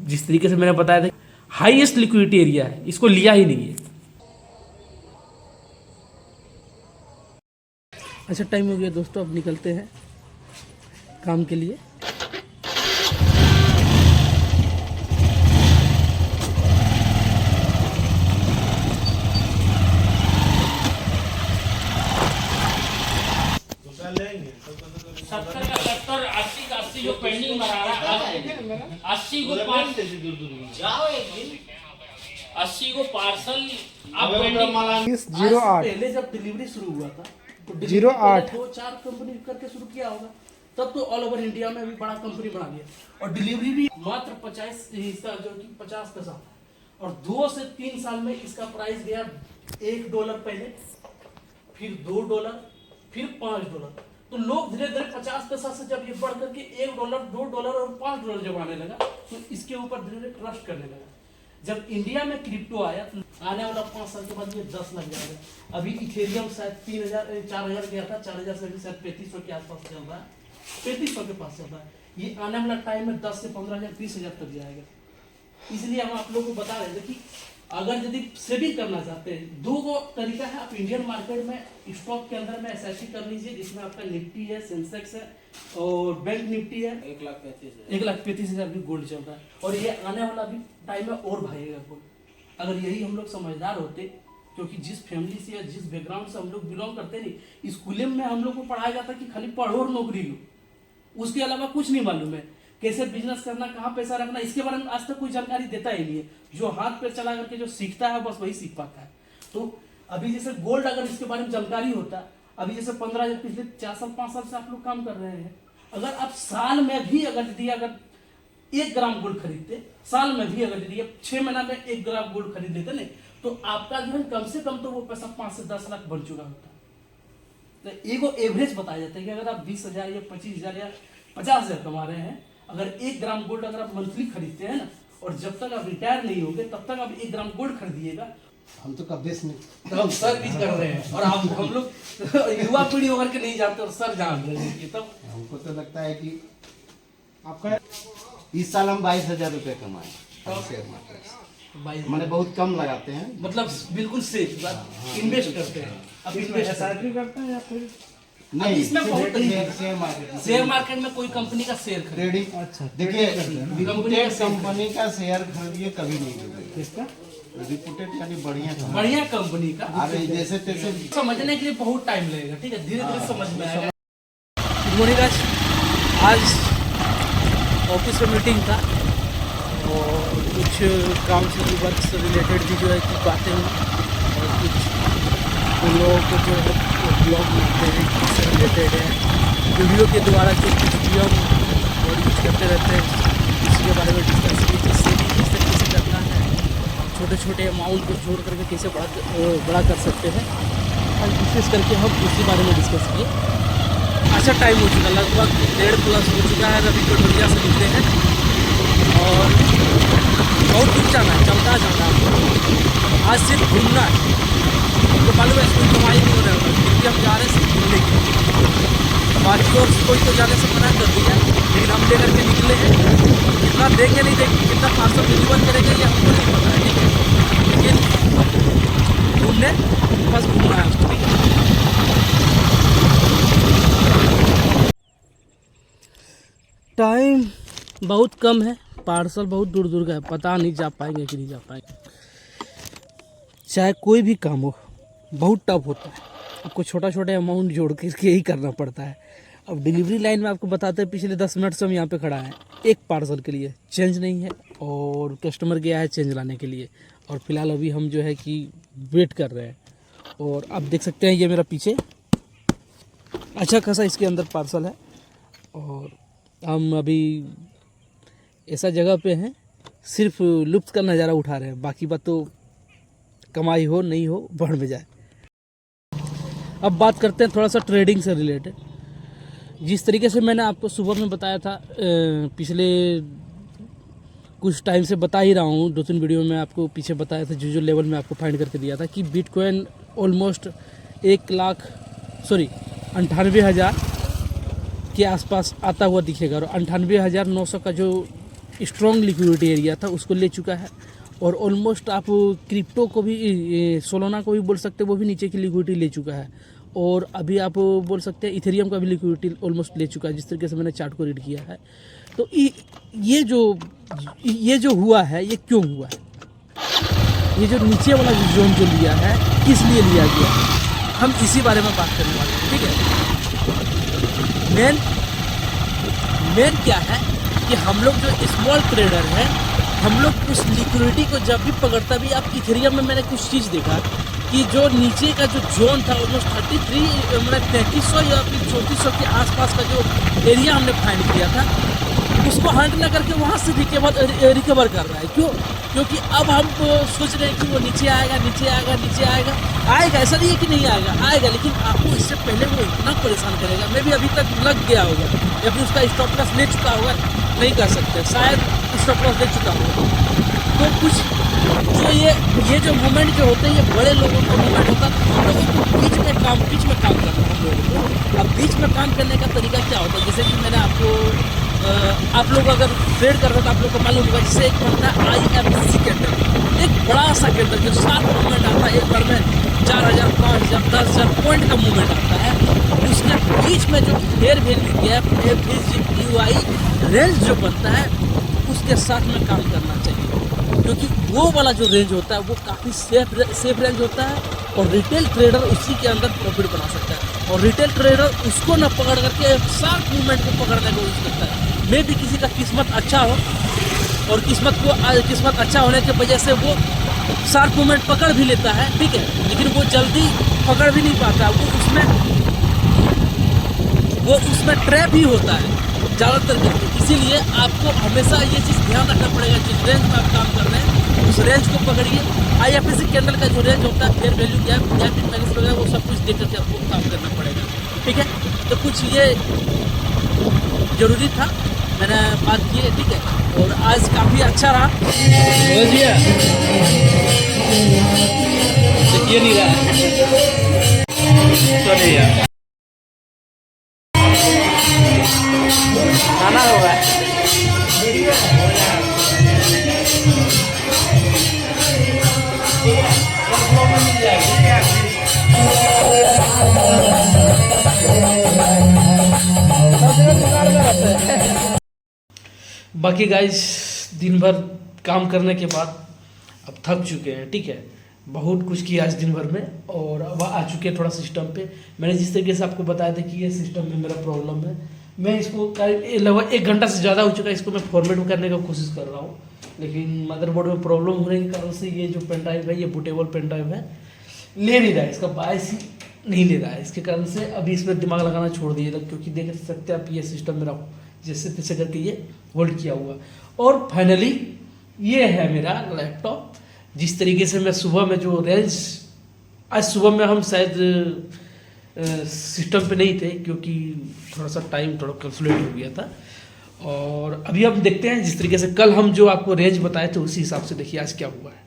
जिस तरीके से मैंने बताया था हाईएस्ट लिक्विडिटी एरिया है, इसको लिया ही नहीं है। अच्छा टाइम हो गया दोस्तों, अब निकलते हैं काम के लिए। सत्तर का 70, 80 का 80 जो पेंडिंग बना रहा है, 80 को 80 को पार्सल आप पेंडिंग 08 पहले जब डिलीवरी शुरू हुआ था तो 08 2-4 कंपनी करके शुरू किया होगा, तब तो ऑल ओवर इंडिया में भी बड़ा कंपनी बना लिया और डिलीवरी भी मात्र 50 हिस्सा जो कि 50 पैसा था। और 2 से 3 साल में इसका प्राइस गया $1 पहले, फिर $2, फिर $5। तो लोग धीरे धीरे 50 पैसा से जब ये बढ़ करके $1, $2 और $5 जब आने लगा तो इसके ऊपर धीरे धीरे ट्रस्ट करने लगा। जब इंडिया में क्रिप्टो आया तो आने वाला 5 साल के बाद ये 10 लग जाएगा। अभी इथेरियम शायद 3000-4000 गया था, 4000 से भी शायद 3500 के आसपास चल रहा है, 3500 के पास चल रहा है। ये आने वाला टाइम में 10 से 15,000 20,000 तक जाएगा। इसलिए हम आप लोगों को बता रहे थे कि अगर यदि सेविंग करना चाहते हैं, 2 तरीका है। आप इंडियन मार्केट में स्टॉक के अंदर में एसआईपी कर लीजिए, जिसमें आपका निफ्टी है, सेंसेक्स है और बैंक निफ्टी है। 1,35,000 भी गोल्ड चल रहा है और ये आने वाला भी टाइम में और भागेगा गोल्ड। अगर यही हम लोग समझदार होते, क्योंकि जिस फैमिली से या जिस बैकग्राउंड से हम लोग बिलोंग करते नहीं, स्कूल में हम लोग को पढ़ाया जाता कि खाली पढ़ो और नौकरी लो, उसके अलावा कुछ नहीं मालूम है। कैसे बिजनेस करना, कहाँ पैसा रखना, इसके बारे में आज तक कोई जानकारी देता ही नहीं है। जो हाथ पे चला करके जो सीखता है बस वही सीख पाता है। तो अभी जैसे गोल्ड, अगर इसके बारे में जानकारी होता, अभी जैसे 15 पिछले 4 साल 5 साल से आप लोग काम कर रहे हैं, अगर आप साल में भी अगर 1 ग्राम गोल्ड खरीदते, साल में भी अगर 6 महीना में 1 ग्राम गोल्ड खरीद लेते नहीं, तो आपका जो है कम से कम तो वो पैसा 5 से 10 लाख बन चुका होता। तो एगो एवरेज बताया जाता है कि अगर आप 20,000 या 25,000 या 50,000 कमा रहे हैं, अगर 1 ग्राम गोल्ड अगर आप मंथली खरीदते हैं ना, और जब तक आप रिटायर नहीं होंगे तब तक आप 1 ग्राम गोल्ड खरीदिएगा। हम तो कभी नहीं, तो हम सर भी कर रहे हैं और हम लोग युवा पीढ़ी होकर के नहीं जानते और सर जान रहे हैं। तब हमको तो लगता है कि आपका इस साल हम 22,000 रुपये कमाए शेयर मार्केट से। मैंने बहुत कम लगाते हैं, मतलब बिल्कुल सेफ इन्वेस्ट करते हैं। अब इन्वेस्ट एसआईपी करते हैं या फिर नहीं इसमें बहुत शेयर शेयर मार्केट में कोई कंपनी का शेयर खरीद, ट्रेडिंग। अच्छा देखिए रिपुटेड कंपनी का शेयर खरीदिए, कभी नहीं डूबेगा। किसका? रिपुटेड यानी बढ़िया बढ़िया कंपनी का। अरे जैसे तैसे समझने के लिए बहुत टाइम लगेगा, ठीक है, धीरे धीरे समझ में आएगा। Good morning. आज ऑफिस में मीटिंग था और कुछ काउंसिल वर्क से रिलेटेड भी जो है की बातें हुई और कुछ लोगों को जो है ब्लॉग बनाते हैं इससे रिलेटेड है, वीडियो के द्वारा जो कुछ भी हम यूज करते रहते हैं इसके बारे में डिस्कस की, जिससे भी किस तरीके से करना है, छोटे छोटे अमाउंट को जोड़ करके कैसे बड़ा कर सकते हैं, और विशेष करके हम उसी बारे में डिस्कस किए। अच्छा टाइम हो चुका, लगभग 1:30+ हो चुका है। अभी कटोरिया से निकले हैं और बहुत दूर जाना है, चलता जाना है। आज सिर्फ घूमना है, तो मालूम है कोई कमाई नहीं हो रहा है, फिर भी हम जा रहे हैं सिर्फ घूमने के लिए। बाकी और कोई तो जाने से मना कर दिया, लेकिन हम लेकर के निकले हैं। कितना देंगे नहीं देंगे, कितना पार्सल डिलीवर करेंगे ये हमको नहीं पता है, ठीक है, लेकिन घूमने बस घूमना है उसको। टाइम बहुत कम है, पार्सल बहुत दूर दूर का है, पता नहीं जा पाएंगे कि नहीं जा पाएंगे। चाहे कोई भी काम हो बहुत टफ होता है, आपको छोटा छोटा अमाउंट जोड़ के ही करना पड़ता है। अब डिलीवरी लाइन में आपको बताते हैं पिछले 10 मिनट से हम यहाँ पे खड़ा हैं, एक पार्सल के लिए चेंज नहीं है और कस्टमर गया है चेंज लाने के लिए, और फिलहाल अभी हम जो है कि वेट कर रहे हैं। और आप देख सकते हैं ये मेरा पीछे अच्छा खासा इसके अंदर पार्सल है और हम अभी ऐसा जगह पे हैं सिर्फ लुत्फ का नज़ारा उठा रहे हैं, बाकी बात तो कमाई हो नहीं हो बढ़ में जाए। अब बात करते हैं थोड़ा सा ट्रेडिंग से रिलेटेड। जिस तरीके से मैंने आपको सुबह में बताया था, पिछले कुछ टाइम से बता ही रहा हूँ, 2-3 वीडियो में आपको पीछे बताया था, जो लेवल में आपको फाइंड करके दिया था कि बिटकॉइन ऑलमोस्ट 98,000 के आसपास आता हुआ दिखेगा और 98,900 का जो स्ट्रॉन्ग लिक्विडिटी एरिया था उसको ले चुका है, और ऑलमोस्ट आप क्रिप्टो को भी, सोलोना को भी बोल सकते हैं, वो भी नीचे की लिक्विडिटी ले चुका है, और अभी आप बोल सकते हैं इथेरियम का भी लिक्विडिटी ऑलमोस्ट ले चुका है, जिस तरीके से मैंने चार्ट को रीड किया है। तो ये जो हुआ है ये क्यों हुआ है, ये जो नीचे वाला जोन जो लिया है किस लिए लिया गया, हम इसी बारे में बात करने वाले हैं। ठीक है, मेन क्या है कि हम लोग जो स्मॉल ट्रेडर हैं, हम लोग उस लिक्विडिटी को जब भी पकड़ता भी, आप इथेरियम में मैंने कुछ चीज़ देखा कि जो नीचे का जो जोन था ऑलमोस्ट 3300 या फिर 3400 के आसपास का जो एरिया हमने फाइंड किया था, उसको हंट न करके वहाँ से रिकवर कर रहा है। क्यों? क्योंकि अब हम सोच रहे हैं कि वो नीचे आएगा, ऐसा नहीं है कि नहीं आएगा, लेकिन आपको इससे पहले वो इतना परेशान करेगा, मैं भी अभी तक लग गया होगा या फिर उसका स्टॉप लॉस ले चुका होगा, नहीं कर सकते, शायद स्टॉप लॉस ले चुका होगा। तो कुछ जो ये जो मूवमेंट जो होते हैं, ये बड़े लोगों का मूवमेंट होता है, हम लोगों को बीच में काम करना है हम लोगों को। अब बीच में काम करने का तरीका क्या होता है, जैसे कि मैंने आपको आप लोग अगर ट्रेड कर रहे हो तो आप लोग को मालूम होगा, जैसे एक बनता है IFC कैंडल, एक बड़ा सा कैंडल जो 7 मूवमेंट आता है, एक बार में 4000, 5000, 10000 पॉइंट का मूवमेंट आता है, उसके बीच में जो fair value gap FVGUI range जो बनता है, उसके साथ में काम करना चाहिए, क्योंकि वो वाला जो रेंज होता है वो काफ़ी सेफ रेंज होता है, और रिटेल ट्रेडर उसी के अंदर प्रॉफिट बना सकता है, और रिटेल ट्रेडर उसको न पकड़ करके शार्प मूवमेंट को पकड़ने की कोशिश करता है। मे भी किसी का किस्मत अच्छा हो, और किस्मत अच्छा होने की वजह से वो शार्प मूवमेंट पकड़ भी लेता है, ठीक है, लेकिन वो जल्दी पकड़ भी नहीं पाता, वो उसमें ट्रैप ही होता है ज़्यादातर करके। इसीलिए आपको हमेशा ये चीज़ ध्यान रखना पड़ेगा, जिस रेंज में आप काम कर रहे हैं उस रेंज को पकड़िए। IFSC कैंडल का जो रेंज होता है, फेयर वैल्यू गैप वगैरह, वो सब कुछ देख करके आपको काम करना पड़ेगा। ठीक है, तो कुछ ये जरूरी था, मैंने बात की है। ठीक है, और आज काफ़ी अच्छा रहा, ये नहीं रहा तो नहीं यार खाना होगा। बाकी गाइस, दिन भर काम करने के बाद अब थक चुके हैं। ठीक है, बहुत कुछ किया आज दिन भर में, और अब आ चुके हैं थोड़ा सिस्टम पे। मैंने जिस तरीके से आपको बताया था कि ये सिस्टम में मेरा प्रॉब्लम है, मैं इसको लगभग 1 घंटा से ज़्यादा हो चुका है, इसको मैं फॉर्मेट करने का कोशिश कर रहा हूँ, लेकिन मदरबोर्ड में प्रॉब्लम होने के कारण से ये जो पेन ड्राइव है, ये बूटेबल पेन ड्राइव है, ले नहीं रहा है, इसका बायस ही नहीं ले रहा है। इसके कारण से अभी इस पर दिमाग लगाना छोड़ दिए था, क्योंकि देख सकते हैं आप ये सिस्टम मेरा जैसे तैसे करके ये होल्ड किया हुआ। और फाइनली ये है मेरा लैपटॉप। जिस तरीके से मैं सुबह में जो रेंज, आज सुबह में हम शायद सिस्टम पे नहीं थे, क्योंकि थोड़ा सा टाइम थोड़ा कैलकुलेट हो गया था, और अभी हम देखते हैं जिस तरीके से कल हम जो आपको रेंज बताए थे उसी हिसाब से देखिए आज क्या हुआ है।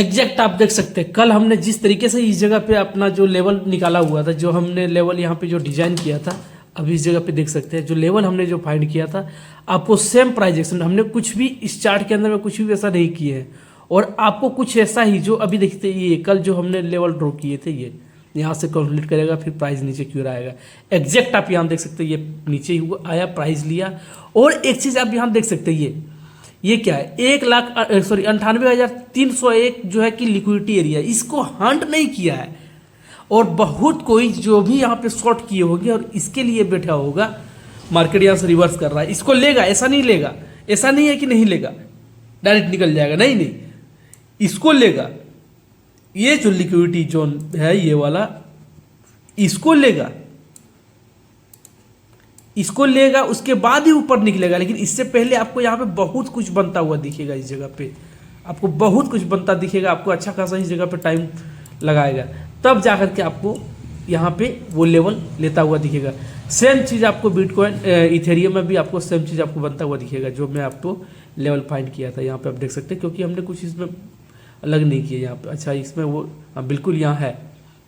एग्जैक्ट आप देख सकते हैं, कल हमने जिस तरीके से इस जगह पे अपना जो लेवल निकाला हुआ था, जो हमने लेवल यहाँ पे जो डिजाइन किया था, अभी इस जगह पे देख सकते हैं जो लेवल हमने जो फाइंड किया था, आपको सेम प्राइस एक्शन, हमने कुछ भी इस चार्ट के अंदर में कुछ भी वैसा नहीं किए हैं, और आपको कुछ ऐसा ही जो अभी देखते ये कल जो हमने लेवल ड्रॉ किए थे, ये यहाँ से कैलकुलेट करेगा, फिर प्राइस नीचे क्यों आएगा। एग्जैक्ट आप यहाँ देख सकते हैं, ये नीचे ही आया, प्राइस लिया। और एक चीज़ आप यहाँ देख सकते हैं, ये क्या है, 98,301 जो है कि लिक्विडिटी एरिया, इसको हंट नहीं किया है, और बहुत कोई जो भी यहाँ पे शॉर्ट किए होंगे और इसके लिए बैठा होगा, मार्केट यहाँ से रिवर्स कर रहा है, इसको लेगा, ऐसा नहीं लेगा, ऐसा नहीं है कि नहीं लेगा, डायरेक्ट निकल जाएगा, नहीं, इसको लेगा। ये जो लिक्विडिटी जोन है ये वाला, इसको लेगा, उसके बाद ही ऊपर निकलेगा। लेकिन इससे पहले आपको यहाँ पे बहुत कुछ बनता हुआ दिखेगा, इस जगह पे आपको बहुत कुछ बनता दिखेगा, आपको अच्छा खासा इस जगह पे टाइम लगाएगा, तब जाकर के आपको यहाँ पे वो लेवल लेता हुआ दिखेगा। सेम चीज़ आपको बिटकॉइन इथेरियम में भी आपको सेम चीज़ आपको बनता हुआ दिखेगा, जो मैं आपको लेवल फाइंड किया था। यहाँ पे आप देख सकते हैं, क्योंकि हमने कुछ इसमें अलग नहीं किया यहाँ पे। अच्छा, इसमें वो बिल्कुल यहाँ है,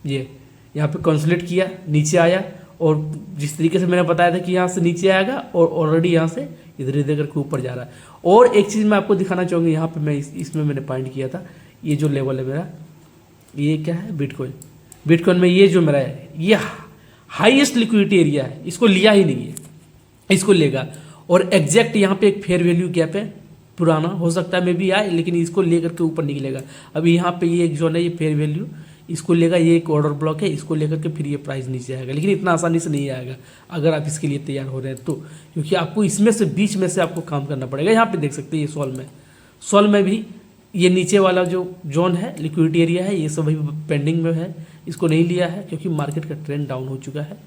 ये यहाँ पे कंसोलिडेट किया, नीचे आया, और जिस तरीके से मैंने बताया था कि यहाँ से नीचे आएगा, और ऑलरेडी यहाँ से इधर इधर करके ऊपर जा रहा है। और एक चीज़ मैं आपको दिखाना चाहूँगा, यहाँ पे मैं इसमें मैंने पॉइंट किया था, ये जो लेवल है मेरा, ये क्या है, बिटकॉइन में ये जो मेरा है, ये हाईएस्ट लिक्विडिटी एरिया है, इसको लिया ही नहीं है, इसको लेगा। और एग्जैक्ट यहाँ पे एक फेयर वैल्यू गैप है, पुराना हो सकता है मे भी आए, लेकिन इसको लेकर के ऊपर निकलेगा। अभी यहाँ पे ये एक जोन है, ये फेयर वैल्यू, इसको लेगा, ये एक ऑर्डर ब्लॉक है, इसको लेकर के फिर ये प्राइस नीचे आएगा, लेकिन इतना आसानी से नहीं आएगा अगर आप इसके लिए तैयार हो रहे हैं तो, क्योंकि आपको इसमें से बीच में से आपको काम करना पड़ेगा। यहाँ पे देख सकते हैं ये सॉल में भी ये नीचे वाला जो जोन है, लिक्विडिटी एरिया है, ये सब अभी पेंडिंग में है, इसको नहीं लिया है क्योंकि मार्केट का ट्रेंड डाउन हो चुका है।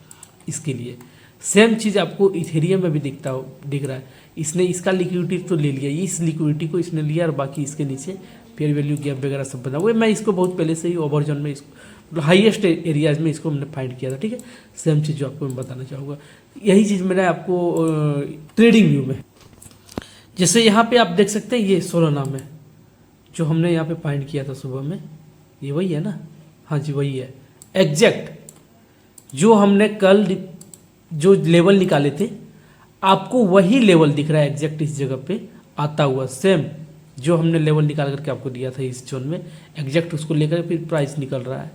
इसके लिए सेम चीज़ आपको इथेरियम में भी दिख रहा है, इसने इसका लिक्विडिटी तो ले लिया, इस लिक्विडिटी को इसने लिया, और बाकी इसके नीचे फेयर वैल्यू गैप वगैरह सब बना हुआ है। मैं इसको बहुत पहले से ही ओवर जोन में, इसको हाईएस्ट एरियाज में इसको मैंने फाइंड किया था, ठीक है। सेम चीज़ जो आपको मैं बताना चाहूँगा, यही चीज़ मैंने आपको ट्रेडिंग व्यू में, जैसे यहाँ पे आप देख सकते हैं, ये सोलाना में जो हमने यहाँ पे फाइंड किया था सुबह में, ये वही है ना, हाँ जी वही है एग्जैक्ट जो हमने कल जो लेवल निकाले थे, आपको वही लेवल दिख रहा है एग्जैक्ट इस जगह पे आता हुआ, सेम जो हमने लेवल निकाल करके आपको दिया था इस जोन में, एग्जैक्ट उसको लेकर फिर प्राइस निकल रहा है।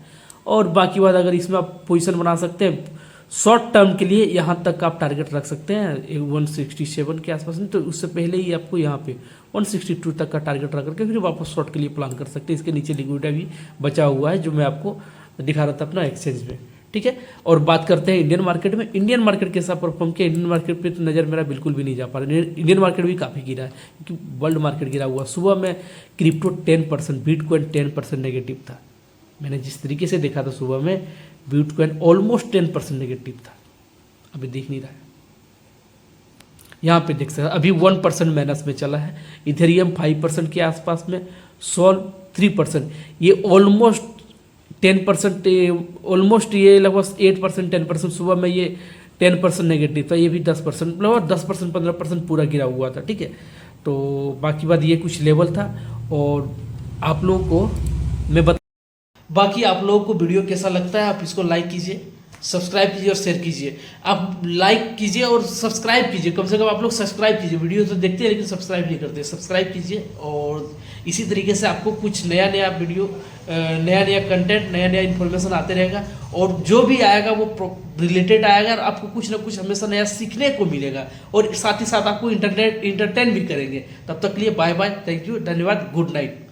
और बाकी बात, अगर इसमें आप पोजीशन बना सकते हैं शॉर्ट टर्म के लिए, यहाँ तक आप टारगेट रख सकते हैं 167 के आसपास में, तो उससे पहले ही आपको यहाँ पे 162 तक का टारगेट रख करके फिर वापस शॉर्ट के लिए प्लान कर सकते हैं। इसके नीचे लिक्विडिटी भी बचा हुआ है जो मैं आपको दिखा रहा था अपना एक्सचेंज में, ठीक है। और बात करते हैं इंडियन मार्केट में, इंडियन मार्केट कैसा परफॉर्म किया, इंडियन मार्केट पे तो नज़र मेरा बिल्कुल भी नहीं जा पा रहा है। इंडियन मार्केट भी काफ़ी गिरा है क्योंकि वर्ल्ड मार्केट गिरा हुआ। सुबह में क्रिप्टो 10%, बिटकॉइन 10% नेगेटिव था। मैंने जिस तरीके से देखा था सुबह में, बिटकॉइन ऑलमोस्ट 10% नेगेटिव था, अभी दिख नहीं रहा है। यहाँ पे देख सकते हैं अभी 1% माइनस में चला है, इथेरियम 5% के आसपास में, सोल 3%, ये ऑलमोस्ट 10%, ऑलमोस्ट ये लगभग 8% 10%, सुबह में ये 10% नेगेटिव था, ये भी 10% लगभग 10% 15% पूरा गिरा हुआ था, ठीक है। तो बाकी बात ये कुछ लेवल था, और आप लोगों को मैं बाकी आप लोगों को वीडियो कैसा लगता है, आप इसको लाइक कीजिए, सब्सक्राइब कीजिए और शेयर कीजिए। आप लाइक कीजिए और सब्सक्राइब कीजिए, कम से कम आप लोग सब्सक्राइब कीजिए। वीडियो तो देखते हैं लेकिन सब्सक्राइब नहीं करते, सब्सक्राइब कीजिए। और इसी तरीके से आपको कुछ नया वीडियो, नया कंटेंट, नया इन्फॉर्मेशन आते रहेगा, और जो भी आएगा वो रिलेटेड आएगा, और आपको कुछ ना कुछ हमेशा नया सीखने को मिलेगा, और साथ ही साथ आपको इंटरटेन भी करेंगे। तब तक के लिए बाय बाय, थैंक यू, धन्यवाद, गुड नाइट।